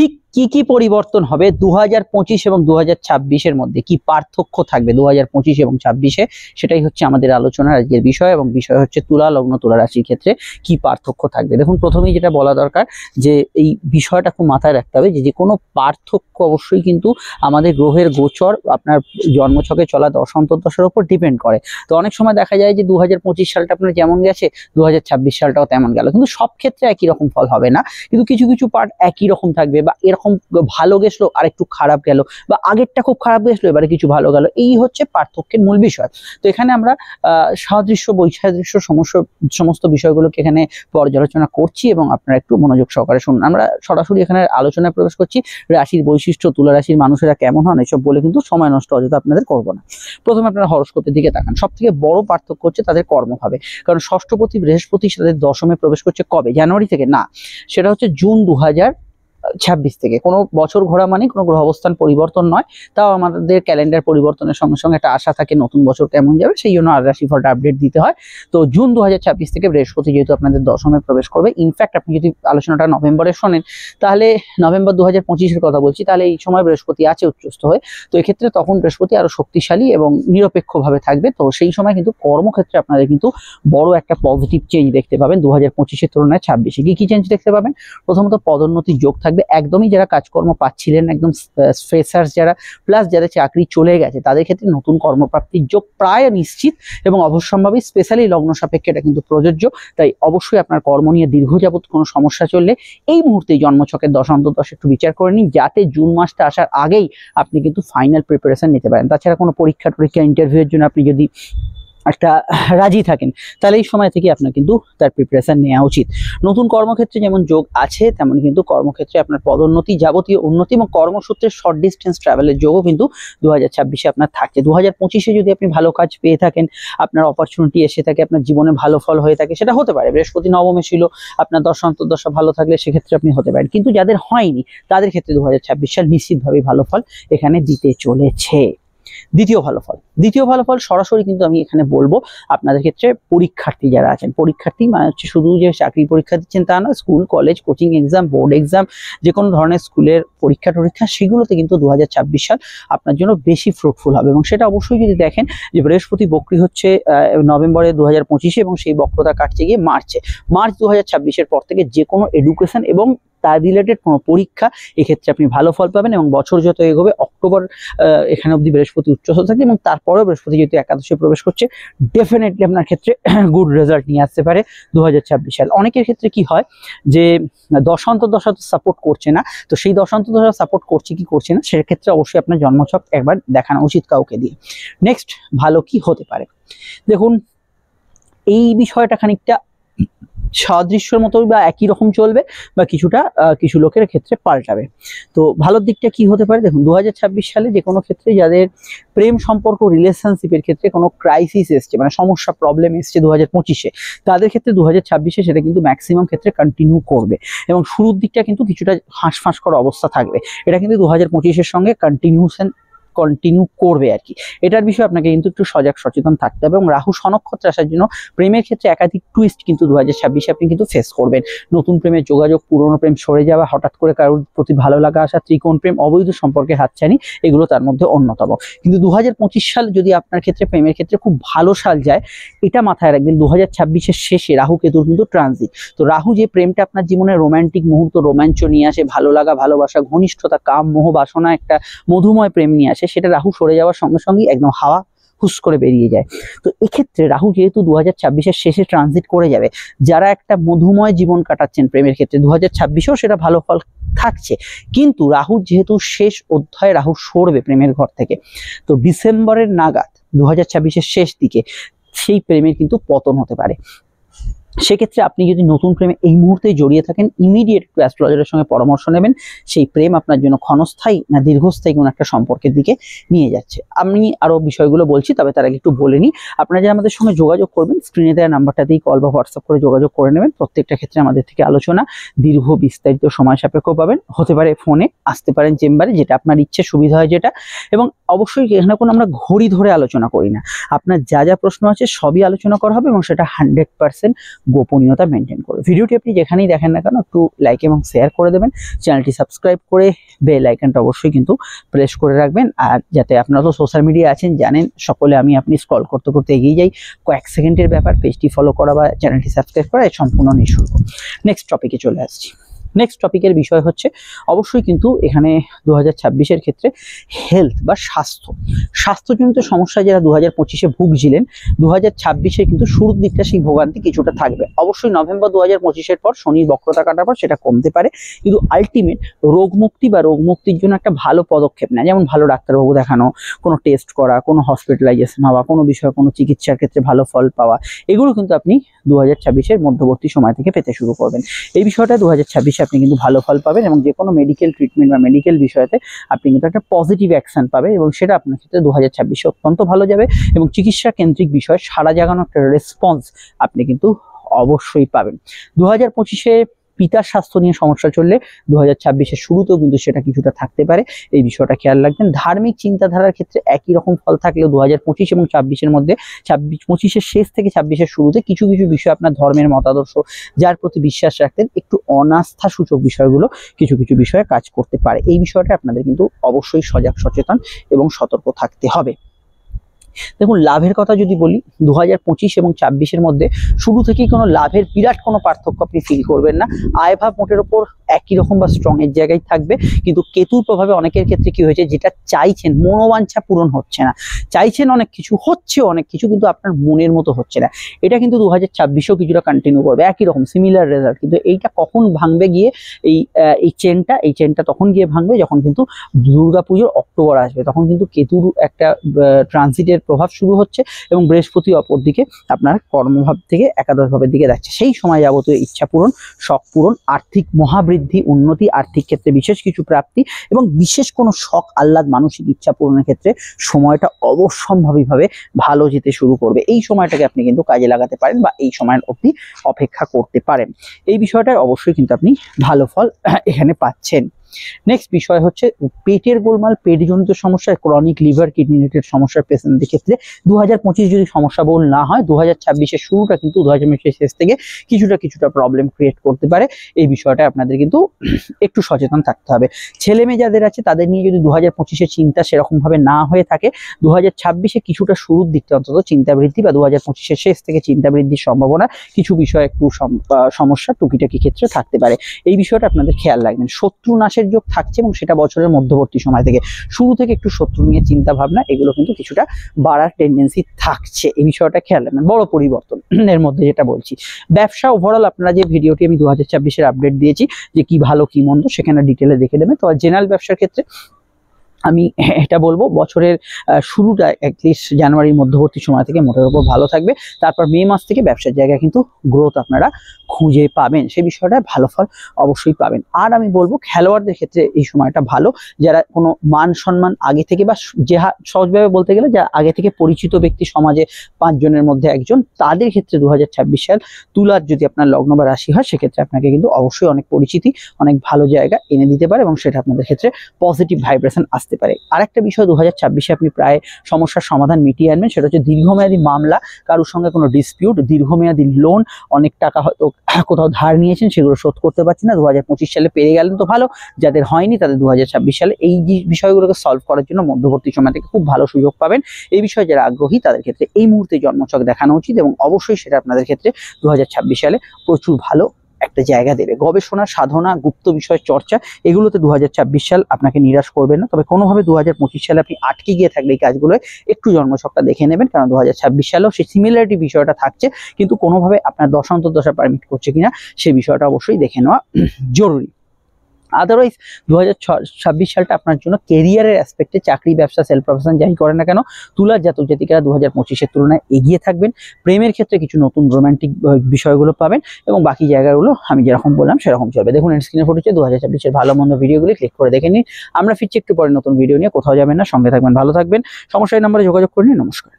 ঠিক কি পরিবর্তন হবে 2025 এবং 2026 মধ্যে, কি পার্থক্য থাকবে 2025 এবং 26-এ, সেটাই হচ্ছে আমাদের আলোচনার আজকের বিষয়। এবং বিষয় হচ্ছে তুলা লগ্ন তুলা রাশির ক্ষেত্রে কি পার্থক্য থাকবে। দেখুন, প্রথমেই যেটা বলা দরকার যে এই বিষয়টা খুব মাথায় রাখতে হবে যে কোনো পার্থক্য অবশ্যই কিন্তু আমাদের গ্রহের গোচর, আপনার জন্মছকে চলা দশার উপর ডিপেন্ড করে। তো অনেক সময় দেখা যায় যে 2025 সালটা আপনার যেমন গেছে 2026 সালটাও তেমন গেল, কিন্তু সব ক্ষেত্রে একই রকম ফল হবে না, কিন্তু কিছু কিছু পার্ট একই রকম থাকবে, বা এরকম ভালো গেছলো আর একটু খারাপ গেল, বা আগেরটা খুব খারাপ গেছলো এবারে কিছু ভালো গেল। এই হচ্ছে পার্থক্যের মূল বিষয়। তো এখানে আমরা সাদৃশ্য বৈসাদৃশ্য সমস্ত বিষয়গুলোকে এখানে পর্যালোচনা করছি, এবং আপনারা একটু মনোযোগ সহকারে শুনুন। আমরা সরাসরি এখানে আলোচনায় প্রবেশ করছি। রাশির বৈশিষ্ট্য, তুলা রাশির মানুষেরা কেমন হন, এসব বলে কিন্তু সময় নষ্ট অযথা আপনাদের করবো না। প্রথমে আপনারা হরোস্কোপের দিকে তাকান। সব থেকে বড় পার্থক্য হচ্ছে তাদের কর্মভাবে, কারণ ষষ্ঠপতি বৃহস্পতি তাদের দশমে প্রবেশ করছে কবে, জানুয়ারি থেকে না, সেটা হচ্ছে জুন 2026 থেকে। কোনো বছর ঘোরা মানে কোনো গ্রহ অবস্থান পরিবর্তন নয়, তাও আমাদের ক্যালেন্ডার পরিবর্তনের সঙ্গে সঙ্গে একটা আশা থাকে নতুন বছর কেমন যাবে, সেই জন্য আর রাশিফলটা আপডেট দিতে হয়। তো জুন 2026 থেকে বৃহস্পতি যেহেতু আপনাদের দশমে প্রবেশ করবে, ইনফ্যাক্ট আপনি যদি আলোচনাটা নভেম্বরে শোনেন, তাহলে নভেম্বর 2025-এর কথা বলছি, তাহলে এই সময় বৃহস্পতি আছে উচ্চস্থ হয়ে। তো এক্ষেত্রে তখন বৃহস্পতি আরো শক্তিশালী এবং নিরপেক্ষভাবে থাকবে। তো সেই সময় কিন্তু কর্মক্ষেত্রে আপনাদের কিন্তু বড় একটা পজিটিভ চেঞ্জ দেখতে পাবেন 2025-এর তুলনায় 26-এ। কি চেঞ্জ দেখতে পাবেন? প্রথমত পদোন্নতির যোগ থাকবে। একদমই যারা কাজকর্ম পাচ্ছিলেন, একদম ফ্রেশার্স যারা, প্লাস যাদের চাকরি চলে গেছে, তাদের ক্ষেত্রে নতুন কর্মপ্রাপ্তির যোগ প্রায় নিশ্চিত এবং অবশ্যম্ভাবী। স্পেশালি লগ্ন সাপেক্ষে এটা কিন্তু প্রযোজ্য। তাই অবশ্যই আপনার কর্ম নিয়ে দীর্ঘ যাবৎ কোনো সমস্যা চললে এই মুহূর্তেই জন্মছকের দশা একটু বিচার করে নিন, যাতে জুন মাসটা আসার আগেই আপনি কিন্তু ফাইনাল প্রিপারেশন নিতে পারেন। তাছাড়া কোনো পরীক্ষা ইন্টারভিউয়ের জন্য আপনি যদি একটা রাজি থাকেন, তাহলে এই সময় থেকে আপনার কিন্তু তার প্রিপারেশন নেওয়া উচিত। নতুন কর্মক্ষেত্রে যেমন যোগ আছে, তেমন কিন্তু কর্মক্ষেত্রে আপনার পদোন্নতি, যাবতীয় উন্নতি এবং কর্মসূত্রে শর্ট ডিস্টেন্স ট্রাভেলের যোগও কিন্তু 2026-এ আপনার থাকছে। 2025-এ যদি আপনি ভালো কাজ পেয়ে থাকেন, আপনার অপরচুনিটি এসে থাকে, আপনার জীবনে ভালো ফল হয়ে থাকে, সেটা হতে পারে। বৃহস্পতি নবমে ছিল, আপনার দশা ভালো থাকলে সেক্ষেত্রে আপনি হতে পারেন। কিন্তু যাদের হয়নি, তাদের ক্ষেত্রে 2026 সাল নিশ্চিতভাবেই ভালো ফল এখানে দিতে চলেছে। দ্বিতীয় ভালো ফল সরাসরি কিন্তু আমি এখানে বলবো আপনাদের ক্ষেত্রে পরীক্ষার্থী যারা আছেন, পরীক্ষার্থী মানে হচ্ছে শুধু যে চাকরির পরীক্ষা দিচ্ছেন তা না, school college coaching exam, board exam, যে কোনো ধরনের স্কুলের পরীক্ষা সেগুলোতে কিন্তু 2026 সাল আপনার জন্য বেশি ফ্রুটফুল হবে। এবং সেটা অবশ্যই যদি দেখেন যে বৃহস্পতি বক্রী হচ্ছে নভেম্বরে 2025-এ, এবং সেই বক্রতা কাটছে গিয়ে মার্চ 2026-এর পর থেকে যে কোনো এডুকেশন এবং তার রিলেটেড কোনো পরীক্ষা, এক্ষেত্রে আপনি ভালো ফল পাবেন। এবং বছর যত এগোবে, অক্টোবর এখানে অবধি বৃহস্পতি উচ্চস্থ থাকে, এবং তারপরেও বৃহস্পতি যেহেতু একাদশে প্রবেশ করছে, ডেফিনেটলি আপনার ক্ষেত্রে গুড রেজাল্ট নিয়ে আসতে পারে 2026 সাল। অনেকের ক্ষেত্রে কি হয় যে দশা সাপোর্ট করছে না, তো সেই দশা সাপোর্ট করছে কি করছে না, সেক্ষেত্রে অবশ্যই আপনার জন্মছক একবার দেখানো উচিত কাউকে দিয়ে। নেক্সট, ভালো কি হতে পারে? দেখুন, এই বিষয়টা খানিকটা সাদৃশ্যের মতো বা একই রকম চলবে, বা কিছুটা কিছু লোকের ক্ষেত্রে পাল্টাবে। তো ভালোর দিকটা কি হতে পারে? দেখুন, 2026 সালে যে কোনো ক্ষেত্রে যাদের প্রেম সম্পর্ক রিলেশনশিপের ক্ষেত্রে কোনো ক্রাইসিস এসছে, মানে সমস্যা প্রবলেম এসছে 2025-এ, তাদের ক্ষেত্রে 2026-এ সেটা কিন্তু ম্যাক্সিমাম ক্ষেত্রে কন্টিনিউ করবে। এবং শুরুর দিকটা কিন্তু কিছুটা হাঁসফাঁস করা অবস্থা থাকবে, এটা কিন্তু 2025-এর সঙ্গে কন্টিনিউ করবে আর কি। এটার বিষয়ে আপনাকে কিন্তু একটু সজাগ সচেতন থাকতে হবে। এবং রাহু সনক্ষত্রে আসার জন্য প্রেমের ক্ষেত্রে একাধিক টুইস্ট কিন্তু 2026-এ আপনি কিন্তু ফেস করবেন। নতুন প্রেমের যোগাযোগ, পুরনো প্রেম সরে যাওয়া, হঠাৎ করে কারোর প্রতি ভালো লাগা আসা, ত্রিকোণ প্রেম, অবৈধ সম্পর্কে হাতছানি, এগুলো তার মধ্যে অন্যতম। কিন্তু 2025 সাল যদি আপনার ক্ষেত্রে প্রেমের ক্ষেত্রে খুব ভালো সাল যায়, এটা মাথায় রাখবেন, 2026-এর শেষে রাহু কেতুর কিন্তু ট্রানজিট। তো রাহু যে প্রেমটা আপনার জীবনে রোমান্টিক মুহূর্ত, রোমাঞ্চ নিয়ে আসে, ভালো লাগা, ভালোবাসা, ঘনিষ্ঠতা, কাম, মোহ, বাসনা, একটা মধুময় প্রেম নিয়ে আসে, সেটা রাহু সরে যাওয়ার সঙ্গে সঙ্গে একদম হাওয়া হুস করে বেরিয়ে যায়। তো এক্ষেত্রে রাহু যেহেতু 2026-এর শেষে ট্রানজিট করে যাবে, যারা একটা মধুময় জীবন কাটাচ্ছেন প্রেমের ক্ষেত্রে, 2026-এও সেটা ভালো ফল থাকছে। কিন্তু রাহু যেহেতু শেষ অধ্যায়ে, রাহু সরবে প্রেমের ঘর থেকে, তো ডিসেম্বরের নাগাদ 2026-এর শেষ দিকে সেই প্রেমের কিন্তু পতন হতে পারে। সেক্ষেত্রে আপনি যদি নতুন প্রেমে এই মুহূর্তে জড়িয়ে থাকেন, ইমিডিয়েট একটু অ্যাস্ট্রোলজারের সঙ্গে পরামর্শ নেবেন, সেই প্রেম আপনার জন্য ক্ষণস্থায়ী না দীর্ঘস্থায়ী কোনো একটা সম্পর্কের দিকে নিয়ে যাচ্ছে। আমি আরো বিষয়গুলো বলছি, তবে তার আগে একটু বলে নিই, আপনারা যারা আমাদের সঙ্গে যোগাযোগ করবেন, স্ক্রিনে দেওয়া নাম্বারটাতেই কল বা হোয়াটসঅ্যাপ করে যোগাযোগ করে নেবেন। প্রত্যেকটা ক্ষেত্রে আমাদের থেকে আলোচনা দীর্ঘ, বিস্তারিত, সময় সাপেক্ষ পাবেন। হতে পারে ফোনে, আসতে পারেন চেম্বারে, যেটা আপনার ইচ্ছে সুবিধা হয় যেটা। এবং অবশ্যই এখানে কোনো আমরা ঘড়ি ধরে আলোচনা করি না, আপনার যা যা প্রশ্ন আছে সবই আলোচনা করা হবে, এবং সেটা 100% গোপনীয়তা মেনটেন করবে। ভিডিওটি আপনি যেখানেই দেখেন না কেন একটু লাইক এবং শেয়ার করে দেবেন, চ্যানেলটি সাবস্ক্রাইব করে বেল আইকনটা অবশ্যই কিন্তু প্রেস করে রাখবেন। আর যাতে আপনারা তো সোশ্যাল মিডিয়া আছেন জানেন সকলে, আপনি স্ক্রল করতে করতে এগিয়ে যাই, কয়েক সেকেন্ডের ব্যাপার। পেজটি ফলো করা বা চ্যানেলটি সাবস্ক্রাইব করা সম্পূর্ণ নিঃশুল্ক। নেক্সট টপিকে চলে আসছি। নেক্সট টপিকের বিষয় হচ্ছে অবশ্যই কিন্তু এখানে 2026-এর ক্ষেত্রে হেলথ বা স্বাস্থ্যজনিত সমস্যা যারা 2025-এ ভুগছিলেন, 2026-এ কিন্তু শুরুর দিকটা সেই ভোগান্তি কিছুটা থাকবে। অবশ্যই নভেম্বর 2025-এর পর শনির বক্রতা কাটার পর সেটা কমতে পারে, কিন্তু আলটিমেট রোগমুক্তি বা রোগমুক্তির জন্য একটা ভালো পদক্ষেপ নেয়, যেমন ভালো ডাক্তারবাবু দেখানো, কোনো টেস্ট করা, কোনো হসপিটালাইজেশন হওয়া, কোনো বিষয়ে কোনো চিকিৎসার ক্ষেত্রে ভালো ফল পাওয়া, এগুলো কিন্তু আপনি 2026-এর মধ্যবর্তী সময় থেকে পেতে শুরু করবেন। এই বিষয়টা 2026-এ আপনি কিন্তু ভালো ফল পাবেন এবং যে কোনো মেডিকেল ট্রিটমেন্ট বা মেডিকেল বিষয়তে আপনি কিন্তু একটা পজিটিভ অ্যাকশন পাবেন এবং সেটা আপনার ক্ষেত্রে 2026-এ অত্যন্ত ভালো যাবে এবং চিকিৎসা কেন্দ্রিক বিষয়ে সারা জাগানো একটা রেসপন্স আপনি কিন্তু অবশ্যই পাবেন। 2025-এ পিতার স্বাস্থ্য নিয়ে সমস্যা চললে 2026-এর শুরুতেও কিন্তু সেটা কিছুটা থাকতে পারে, এই বিষয়টা খেয়াল রাখবেন। ধার্মিক চিন্তাধারার ক্ষেত্রে একই রকম ফল থাকলেও 2025 এবং 26-এর মধ্যে 25-এর শেষ থেকে 26-এর শুরুতে কিছু কিছু বিষয় আপনার ধর্মের মতাদর্শ যার প্রতি বিশ্বাস রাখতেন একটু অনাস্থা সূচক বিষয়গুলো কিছু কিছু বিষয়ে কাজ করতে পারে। এই বিষয়টা আপনাদের কিন্তু অবশ্যই সজাগ সচেতন এবং সতর্ক থাকতে হবে। দেখুন, লাভের কথা যদি বলি, 2025 এবং 26-এর মধ্যে শুরু থেকেই কোনো লাভের বিরাট কোনো পার্থক্য আপনি ফিল করবেন না। আয়ভাব মোটের ওপর একই রকম বা স্ট্রং এর জায়গায় থাকবে, কিন্তু কেতুর প্রভাবে অনেকের ক্ষেত্রে কি হয়েছে, যেটা চাইছেন মনোবাঞ্ছা পূরণ হচ্ছে না, চাইছেন অনেক কিছু, হচ্ছে অনেক কিছু, কিন্তু আপনার মনের মতো হচ্ছে না। এটা কিন্তু 2026-এও কিছুটা কন্টিনিউ করবে, একই রকম সিমিলার রেজাল্ট। কিন্তু এইটা কখন ভাঙবে গিয়ে, এই চেনটা তখন গিয়ে ভাঙবে যখন কিন্তু দুর্গাপুজোর অক্টোবর আসবে, তখন কিন্তু কেতুর একটা ট্রানজিটের প্রভাব শুরু হচ্ছে এবং বৃহস্পতি অপর দিকে আপনার কর্মভাব থেকে একাদশ ভাবের দিকে যাচ্ছে। সেই সময় যাবতীয় ইচ্ছা পূরণ, শখ পূরণ, আর্থিক মহাবৃদ্ধি, উন্নতি, আর্থিক ক্ষেত্রে বিশেষ কিছু প্রাপ্তি এবং বিশেষ কোনো শখ আহ্লাদ, মানসিক ইচ্ছা পূরণের ক্ষেত্রে সময়টা অবশ্যম্ভাবীভাবে ভালো যেতে শুরু করবে। এই সময়টাকে আপনি কিন্তু কাজে লাগাতে পারেন বা এই সময়ের অবধি অপেক্ষা করতে পারেন। এই বিষয়টায় অবশ্যই কিন্তু আপনি ভালো ফল এখানে পাচ্ছেন। নেক্সট বিষয় হচ্ছে পেটের গোলমাল, পেটজনিত সমস্যা, ক্রনিক লিভার কিডনি রিলেটেড সমস্যার পেশেন্টদের ক্ষেত্রে 2025 যদি সমস্যা বহুল না হয়, 2026-এর শুরুটা কিন্তু 2025-এর শেষ থেকে কিছুটা প্রবলেম ক্রিয়েট করতে পারে। এই বিষয়টা আপনাদের কিন্তু একটু সচেতন থাকতে হবে। ছেলে মেয়ে যাদের আছে তাদের নিয়ে যদি 2025-এর চিন্তা সেরকম ভাবে না হয়ে থাকে, 2026-এ কিছুটা শুরুর দিকটা অন্তত চিন্তা বৃদ্ধি বা 2025-এর শেষ থেকে চিন্তা বৃদ্ধির সম্ভাবনা কিছু বিষয়ে একটু সমস্যা টুকিটাকি ক্ষেত্রে থাকতে পারে। এই বিষয়টা আপনাদের খেয়াল রাখবেন। শত্রু নাশের যোগ থাকছে এবং সেটা বছরের মধ্যবর্তী সময় থেকে শুরু থেকে একটু শত্রু নিয়ে চিন্তা ভাবনা এগুলো কিন্তু কিছুটা বাড়ার টেন্ডেন্সি থাকছে। এই বিষয়টা খেয়াল রাখবেন। বড় পরিবর্তন এর মধ্যে যেটা বলছি, ব্যবসা ওভারঅল আপনারা যে ভিডিওটি আমি 2026-এর আপডেট দিয়েছি যে কি ভালো কি মন্দ সেখানে ডিটেলে দেখে নেবেন। তো জেনারেল ব্যবসার ক্ষেত্রে আমি এটা বলবো বছরের শুরুটা অ্যাটলিস্ট জানুয়ারির মধ্যবর্তী সময় থেকে মোটের উপর ভালো থাকবে, তারপর মে মাস থেকে ব্যবসার জায়গায় কিন্তু গ্রোথ আপনারা খুঁজে পাবেন, সেই বিষয়টা ভালো ফল অবশ্যই পাবেন। আর আমি বলবো খেলোয়াড়দের ক্ষেত্রে এই সময়টা ভালো, যারা কোনো মান সম্মান আগে থেকে বা যে সহজভাবে বলতে গেলে যারা আগে থেকে পরিচিত ব্যক্তি সমাজে 5 জনের মধ্যে একজন, তাদের ক্ষেত্রে 2026 সাল তুলার যদি আপনার লগ্ন বা রাশি হয় সেক্ষেত্রে আপনাকে কিন্তু অবশ্যই অনেক পরিচিতি, অনেক ভালো জায়গা এনে দিতে পারে এবং সেটা আপনাদের ক্ষেত্রে পজিটিভ ভাইব্রেশন আসতে পারে। আরেকটা বিষয় 2026-এ আপনি প্রায় সমস্যার সমাধান মিটিয়ে আনবেন, সেটা হচ্ছে দীর্ঘমেয়াদী মামলা, কারোর সঙ্গে কোনো ডিসপিউট, দীর্ঘমেয়াদী লোন, অনেক টাকা হয়তো কোথাও ধার নিয়েছেন সেগুলো শোধ করতে পারছেন না, 2025 সালে পেরে গেলেন তো ভালো, যাদের হয়নি তাদের 2026 সালে এই বিষয়গুলোকে সলভ করার জন্য মধ্যবর্তী সময় থেকে খুব ভালো সুযোগ পাবেন। এই বিষয়ে যারা আগ্রহী তাদের ক্ষেত্রে এই মুহূর্তে জন্মছক দেখানো উচিত এবং অবশ্যই সেটা আপনাদের ক্ষেত্রে 2026 সালে প্রচুর ভালো একটা জায়গা দেবে। গবেষণা, সাধনা, গুপ্ত বিষয় চর্চা, এগুলোতে 2026 সাল আপনাকে নিরাশ করবে না। তবে কোনোভাবে 2025 সালে আপনি আটকে গিয়ে থাকলে এই কাজগুলোয় একটু জন্মছকটা দেখে নেবেন, কারণ 2026 সালেও সেই সিমিলারিটি বিষয়টা থাকছে, কিন্তু কোনোভাবে আপনার দশা পারমিট করছে কিনা সেই বিষয়টা অবশ্যই দেখে নেওয়া জরুরি। আদারওয়াইজ 2026 সালটা আপনার জন্য কেরিয়ারের অ্যাসপেক্টে, চাকরি, ব্যবসা, সেলফ প্রফেশন যাই করেন না কেন, তুলার জাতক জাতিকারা 2025-এর তুলনায় এগিয়ে থাকবেন। প্রেমের ক্ষেত্রে কিছু নতুন রোমান্টিক বিষয়গুলো পাবেন এবং বাকি জায়গাগুলো আমি যেরকম বললাম সেরকম চলবে। দেখুন স্ক্রিনে ফুটেছে 2026-এর ভালো মন্দ ভিডিওগুলি, ক্লিক করে দেখে নিন। আমরা ফিরছি একটু পরে নতুন ভিডিও নিয়ে, কোথাও যাবেন না, সঙ্গে থাকবেন, ভালো থাকবেন। সমস্যা এই নম্বরে যোগাযোগ করে নিন। নমস্কার।